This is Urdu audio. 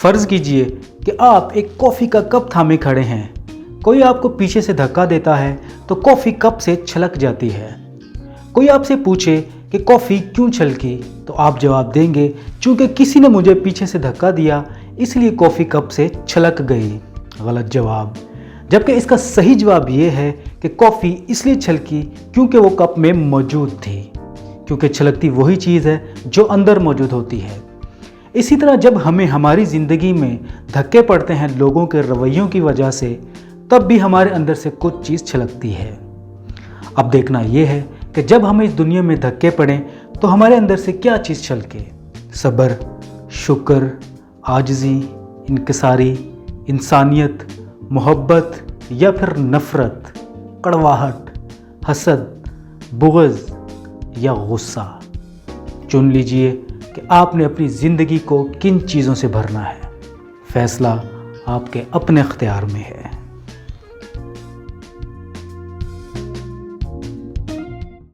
فرض کیجئے کہ آپ ایک کافی کا کپ تھامے کھڑے ہیں، کوئی آپ کو پیچھے سے دھکا دیتا ہے تو کافی کپ سے چھلک جاتی ہے۔ کوئی آپ سے پوچھے کہ کافی کیوں چھلکی تو آپ جواب دیں گے چونکہ کسی نے مجھے پیچھے سے دھکا دیا اس لیے کافی کپ سے چھلک گئی۔ غلط جواب، جبکہ اس کا صحیح جواب یہ ہے کہ کافی اس لیے چھلکی کیونکہ وہ کپ میں موجود تھی، کیونکہ چھلکتی وہی چیز ہے جو اندر موجود ہوتی ہے۔ اسی طرح جب ہمیں ہماری زندگی میں دھکے پڑتے ہیں لوگوں کے رویوں کی وجہ سے، تب بھی ہمارے اندر سے کچھ چیز چھلکتی ہے۔ اب دیکھنا یہ ہے کہ جب ہمیں اس دنیا میں دھکے پڑیں تو ہمارے اندر سے کیا چیز چھلکے؟ صبر، شکر، عاجزی، انکساری، انسانیت، محبت یا پھر نفرت، کڑواہٹ، حسد، بغض یا غصہ؟ چن لیجئے کہ آپ نے اپنی زندگی کو کن چیزوں سے بھرنا ہے۔ فیصلہ آپ کے اپنے اختیار میں ہے۔